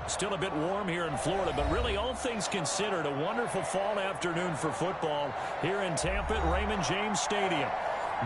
Still a bit warm here in Florida, but really all things considered, a wonderful fall afternoon for football here in Tampa at Raymond James Stadium.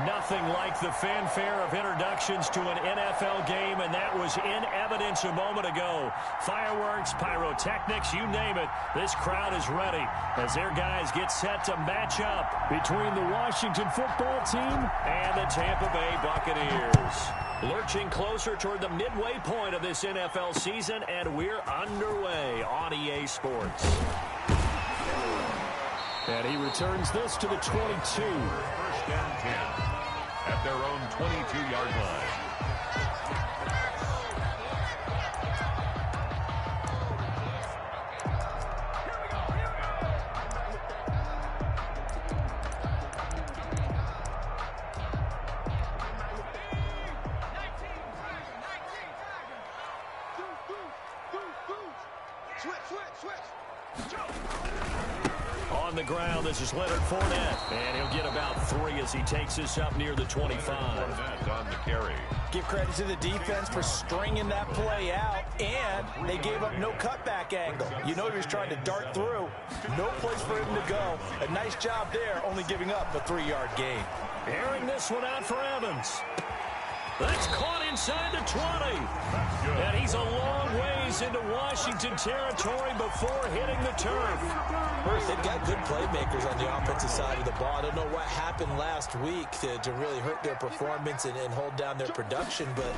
Nothing like the fanfare of introductions to an NFL game, and that was in evidence a moment ago. Fireworks, pyrotechnics, you name it, this crowd is ready as their guys get set to match up between the Washington football team and the Tampa Bay Buccaneers. Lurching closer toward the midway point of this NFL season, and we're underway on EA Sports. And he returns this to the 22. First and 10 at their own 22-yard line. On the ground, this is Leonard Fournette, and he'll get about 3 as he takes this up near the 25. Fournette on the carry. Give credit to the defense for stringing that play out, and they gave up no cutback angle. You know he was trying to dart through. No place for him to go. A nice job there, only giving up a 3-yard gain. Airing this one out for Evans. That's caught inside the 20. And he's a long ways into Washington territory before hitting the turf. First, they've got good playmakers on the offensive side of the ball. I don't know what happened last week to really hurt their performance and hold down their production, but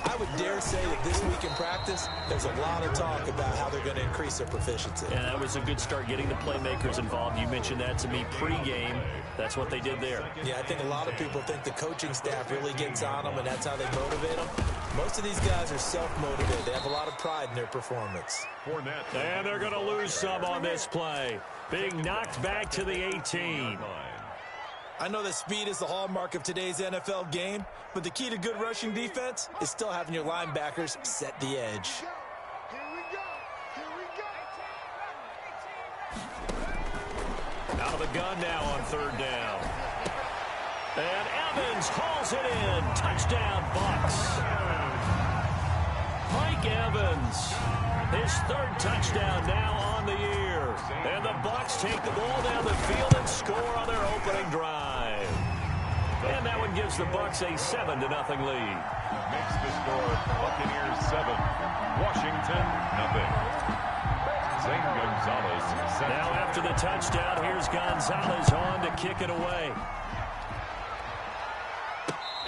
I would dare say that this week in practice, there's a lot of talk about how they're going to increase their proficiency. And that was a good start, getting the playmakers involved. You mentioned that to me pregame. That's what they did there. Yeah, I think a lot of people think the coaching staff really gets on them, and that's how they motivate them. Most of these guys are self-motivated. They have a lot of pride in their performance. Fournette. And they're going to lose some on this play. Being knocked back to the 18. I know that speed is the hallmark of today's NFL game, but the key to good rushing defense is still having your linebackers set the edge. Out of the gun now on 3rd down. And Evans hauls it in. Touchdown, Bucs. Mike Evans, his 3rd touchdown now on the year. And the Bucs take the ball down the field and score on their opening drive. And that one gives the Bucs a 7-0 lead. Makes the score Buccaneers 7, Washington nothing. Zane Gonzalez. Now after the touchdown, here's Gonzalez on to kick it away.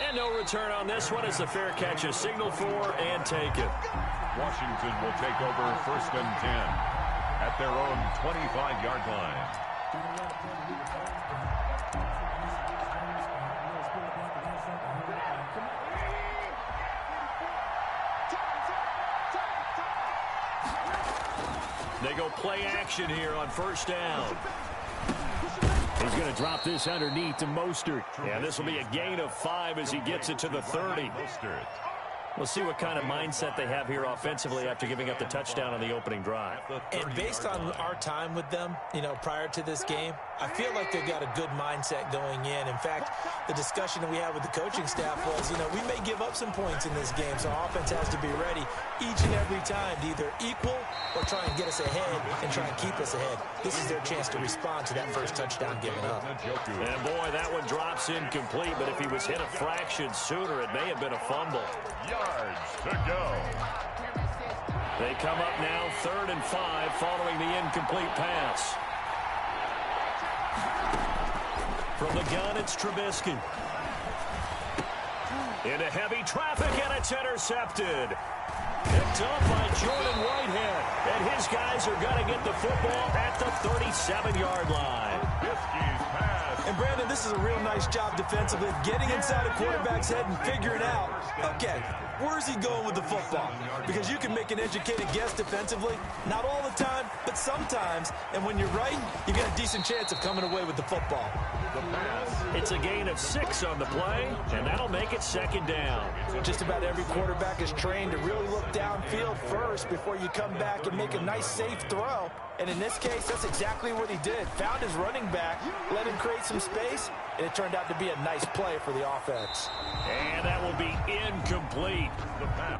And no return on this one as the fair catch is signaled for and taken. Washington will take over 1st and 10 at their own 25-yard line. They go play action here on 1st down. He's going to drop this underneath to Mostert. Yeah, this will be a gain of 5 as he gets it to the 30. We'll see what kind of mindset they have here offensively after giving up the touchdown on the opening drive. And based on our time with them, prior to this game, I feel like they've got a good mindset going in. In fact, the discussion that we had with the coaching staff was, we may give up some points in this game, so our offense has to be ready each and every time to either equal or try and get us ahead and try and keep us ahead. This is their chance to respond to that first touchdown given up. And boy, that one drops incomplete, but if he was hit a fraction sooner, it may have been a fumble. Yards to go. They come up now 3rd and 5 following the incomplete pass. From the gun, it's Trubisky. Into heavy traffic, and it's intercepted. Picked up by Jordan Whitehead. And his guys are going to get the football at the 37-yard line. Trubisky's pass. And Brandon, this is a real nice job defensively, getting inside a quarterback's head and figuring out, okay, where's he going with the football? Because you can make an educated guess defensively, not all the time, but sometimes. And when you're right, you get a decent chance of coming away with the football. It's a gain of 6 on the play, and that'll make it 2nd down. Just about every quarterback is trained to really look downfield first before you come back and make a nice, safe throw. And in this case, that's exactly what he did. Found his running back, let him create some space, and it turned out to be a nice play for the offense. And that will be incomplete. The pass.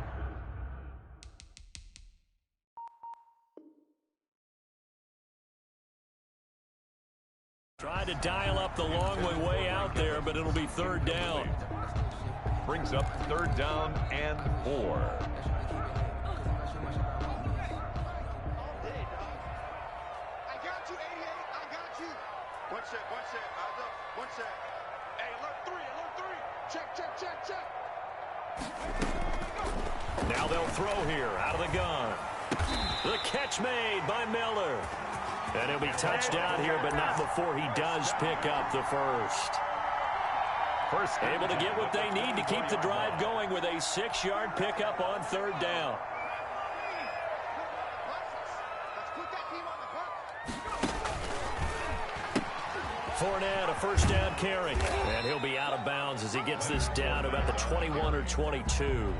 Tried to dial up the long way out there, but it'll be third down. Brings up third down and 4. I got you, 88. I got you. One set. Eyes up. One set. Hey, alert 3. Check. Now they'll throw here out of the gun. The catch made by Miller. And he'll be touched down here, but not before he does pick up the first. Able to get what they need to keep the drive going with a 6-yard pickup on third down. Fournette, a first down carry. And he'll be out of bounds as he gets this down to about the 21 or 22.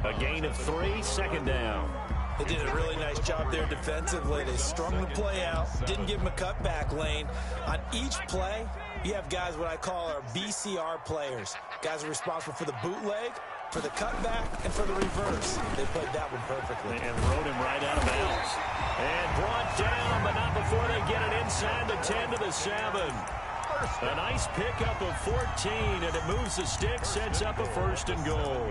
A gain of 3, second down. They did a really nice job there defensively. They strung the play out, didn't give him a cutback lane. On each play, you have guys what I call our BCR players. Guys are responsible for the bootleg, for the cutback, and for the reverse. They played that one perfectly. And rode him right out of bounds. And brought down, but not before they get it inside the 10 to the 7. A nice pickup of 14, and it moves the stick, sets up a first and goal.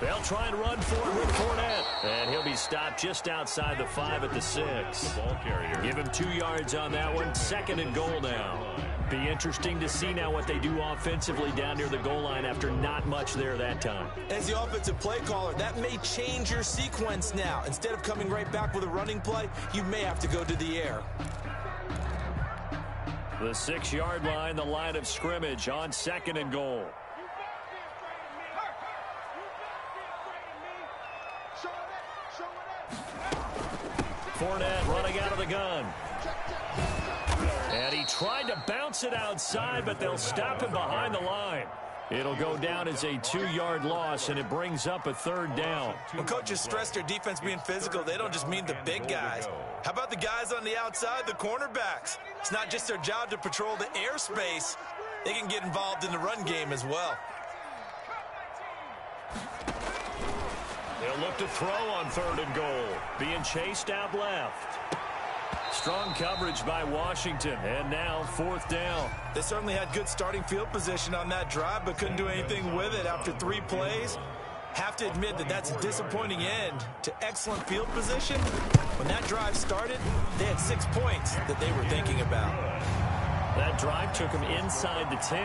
They'll try and run for it with Fournette. And he'll be stopped just outside the 5 at the 6. Ball carrier. Give him 2 yards on that one. Second and goal now. Be interesting to see now what they do offensively down near the goal line after not much there that time. As the offensive play caller, that may change your sequence now. Instead of coming right back with a running play, you may have to go to the air. The 6-yard line, the line of scrimmage on second and goal. Fournette running out of the gun. And he tried to bounce it outside, but they'll stop him behind the line. It'll go down as a 2-yard loss, and it brings up a third down. When coaches stress their defense being physical, they don't just mean the big guys. How about the guys on the outside, the cornerbacks? It's not just their job to patrol the airspace. They can get involved in the run game as well. They'll look to throw on third and goal. Being chased out left. Strong coverage by Washington, and now fourth down. They certainly had good starting field position on that drive, but couldn't do anything with it after 3 plays. Have to admit that that's a disappointing end to excellent field position. When that drive started, they had 6 points that they were thinking about. That drive took him inside the 10.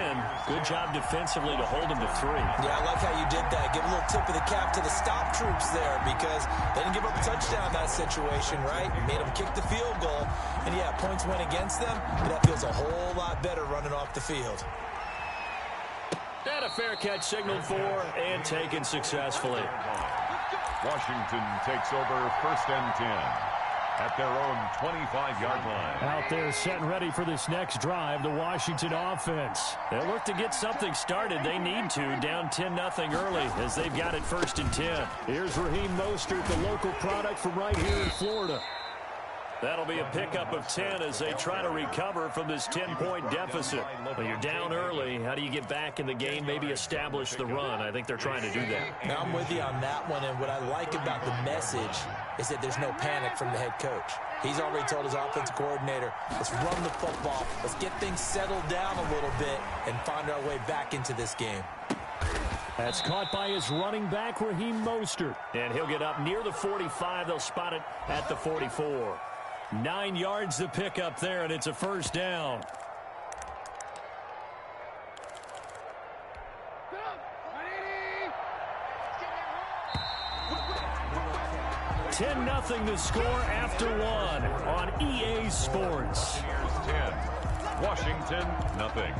Good job defensively to hold him to 3. Yeah, I like how you did that. Give a little tip of the cap to the stop troops there because they didn't give up a touchdown in that situation, right? Made them kick the field goal. And, yeah, points went against them, but that feels a whole lot better running off the field. And a fair catch signaled for and taken successfully. Washington takes over first and 10. At their own 25-yard line. Out there set and ready for this next drive, the Washington offense. They'll look to get something started. They need to, down 10-0 early as they've got it first and 10. Here's Raheem Mostert, the local product from right here in Florida. That'll be a pickup of 10 as they try to recover from this 10-point deficit. Well, you're down early. How do you get back in the game, maybe establish the run? I think they're trying to do that. Now, I'm with you on that one, and what I like about the message is that there's no panic from the head coach. He's already told his offensive coordinator, let's run the football, let's get things settled down a little bit and find our way back into this game. That's caught by his running back, Raheem Mostert. And he'll get up near the 45. They'll spot it at the 44. 9 yards to pick up there, and it's a first down. Ten nothing to score after 1 on EA Sports. Here's 10. Washington, nothing.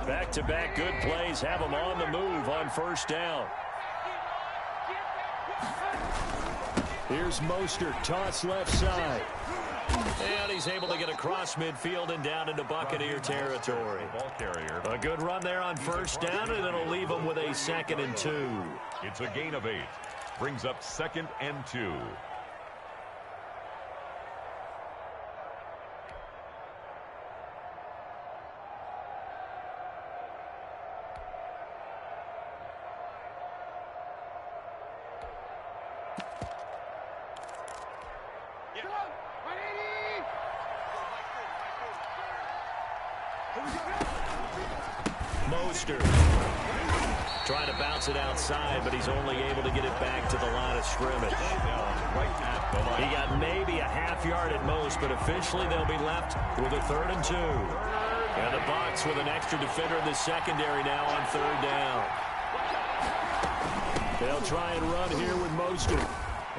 Back-to-back good plays have them on the move on first down. Here's Mostert, toss left side. And he's able to get across midfield and down into Buccaneer territory. Ball carrier. A good run there on first down, and it'll leave them with a 2nd and 2. It's a gain of 8. Brings up 2nd and 2. Mostert trying to bounce it outside, but he's only able to get it back to the line of scrimmage. He got maybe a half yard at most, but officially they'll be left with a 3rd and 2. And the Bucs with an extra defender in the secondary now on 3rd down. They'll try and run here with Mostert.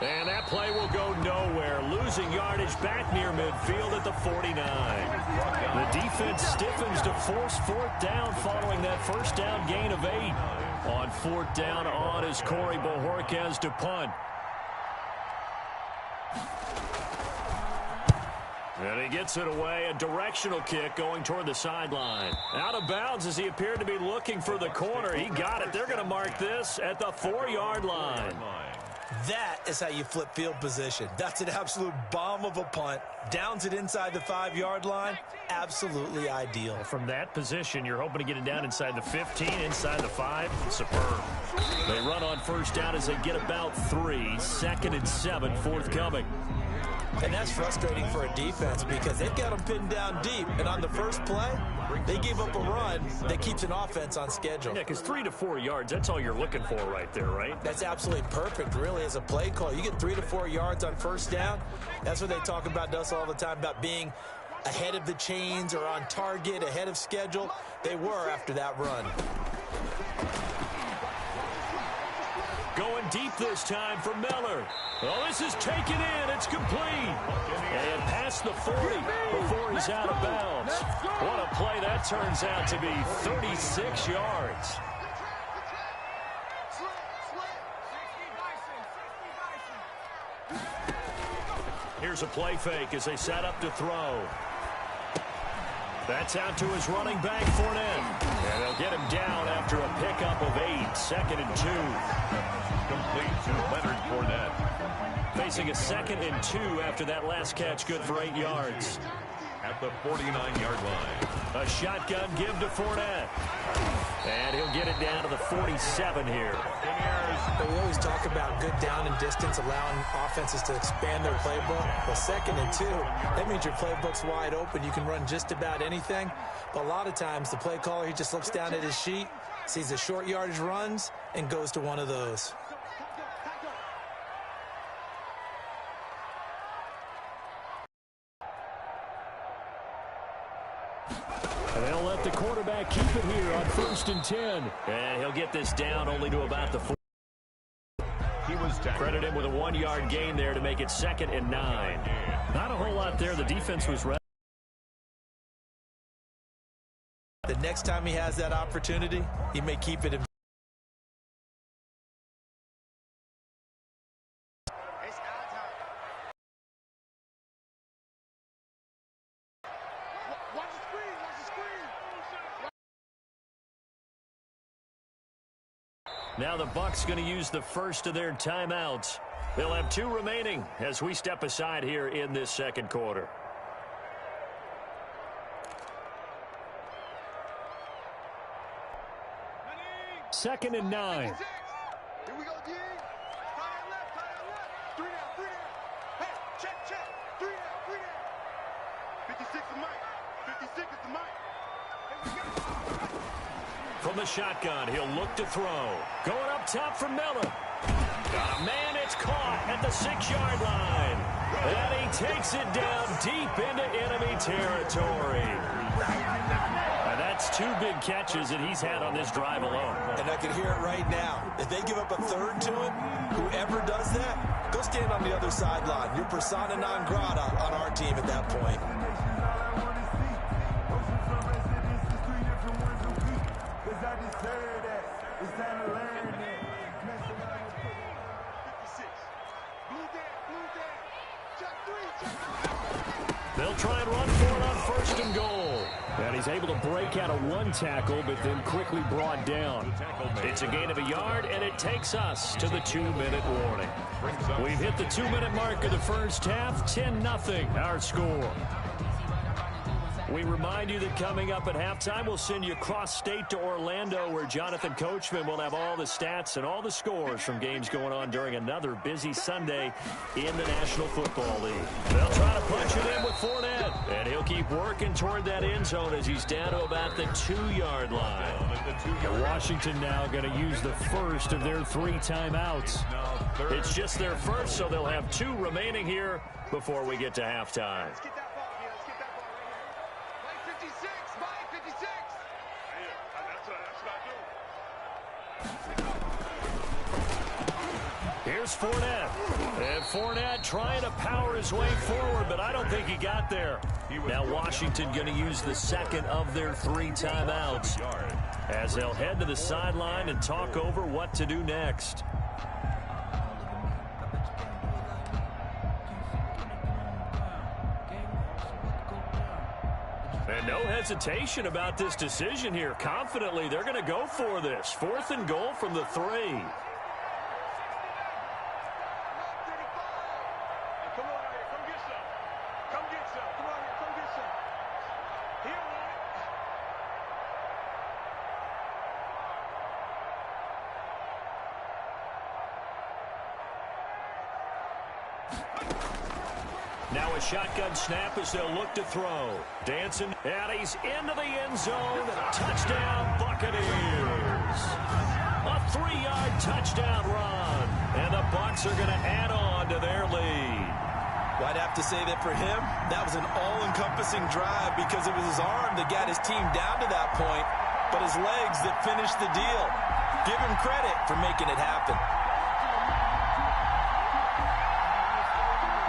And that play will go nowhere. Losing yardage back near midfield at the 49. The defense stiffens to force 4th down following that 1st down gain of 8. On 4th down on is Corey Bojorquez to punt. And he gets it away. A directional kick going toward the sideline. Out of bounds as he appeared to be looking for the corner. He got it. They're going to mark this at the 4-yard line. That is how you flip field position. That's an absolute bomb of a punt. Downs it inside the 5-yard line. Absolutely ideal. From that position, you're hoping to get it down inside the 15, inside the 5. Superb. They run on 1st down as they get about 3. 2nd and 7 forthcoming. And that's frustrating for a defense because they've got them pinned down deep. And on the first play, they gave up a run that keeps an offense on schedule. Yeah, because 3 to 4 yards, that's all you're looking for right there, right? That's absolutely perfect, really, as a play call. You get 3 to 4 yards on 1st down. That's what they talk about to us all the time, about being ahead of the chains or on target, ahead of schedule. They were after that run. Going deep this time for Miller. Oh, this is taken in. It's complete. And past the 40 before he's out of bounds. What a play that turns out to be. 36 yards. Here's a play fake as they set up to throw. That's out to his running back, Fournette. And they'll get him down after a pickup of 8. 2nd and 2. Complete to Leonard Fournette. Facing a 2nd and 2 after that last catch, good for 8 yards. At the 49-yard line. A shotgun give to Fournette. And he'll get it down to the 47 here. But we always talk about good down and distance, allowing offenses to expand their playbook. Well, 2nd and 2, that means your playbook's wide open. You can run just about anything. But a lot of times, the play caller, he just looks down at his sheet, sees the short yardage runs, and goes to one of those. And they'll let the quarterback keep it here on 1st and 10. And he'll get this down only to about the 4. He was Credit him with a 1-yard gain there to make it 2nd and 9. Not a whole lot there. The defense was ready. The next time he has that opportunity, he may keep it in. Now the Bucs going to use the first of their timeouts. They'll have 2 remaining as we step aside here in this 2nd quarter. Second and 9. Here we go, D. Tie it left, tie it left. 3 down, 3 down. Hey, check. 3 down. 56 is Mike. 56 is the Mike. Here we go. From the shotgun, he'll look to throw. Going up top for Miller. Got a man, it's caught at the 6-yard line. And he takes it down deep into enemy territory. And that's 2 big catches that he's had on this drive alone. And I can hear it right now. If they give up a 3rd to him, whoever does that, go stand on the other sideline. You're persona non grata on our team at that point. They'll try and run for it on 1st and goal. And he's able to break out of 1 tackle, but then quickly brought down. It's a gain of a yard, and it takes us to the 2-minute warning. We've hit the 2-minute mark of the first half, 10-0 our score. We remind you that coming up at halftime, we'll send you cross-state to Orlando, where Jonathan Coachman will have all the stats and all the scores from games going on during another busy Sunday in the National Football League. They'll try to punch it in with Fournette, and he'll keep working toward that end zone as he's down to about the 2-yard line. Washington now going to use the first of their 3 timeouts. It's just their first, so they'll have 2 remaining here before we get to halftime. Let's get that ball here. Let's get that ball right here. Mike 56. Mike 56. Hey, that's what I do. Here's Fournette. And Fournette trying to power his way forward, but I don't think he got there. Now Washington going to use the second of their 3 timeouts as they'll head to the sideline and talk over what to do next. And no hesitation about this decision here. Confidently, they're going to go for this. 4th and goal from the 3. Now a shotgun snap as they'll look to throw. Dancing, and he's into the end zone. Touchdown, Buccaneers. A 3-yard touchdown run. And the Bucs are going to add on to their lead. Well, I'd have to say that for him, that was an all-encompassing drive because it was his arm that got his team down to that point, but his legs that finished the deal. Give him credit for making it happen.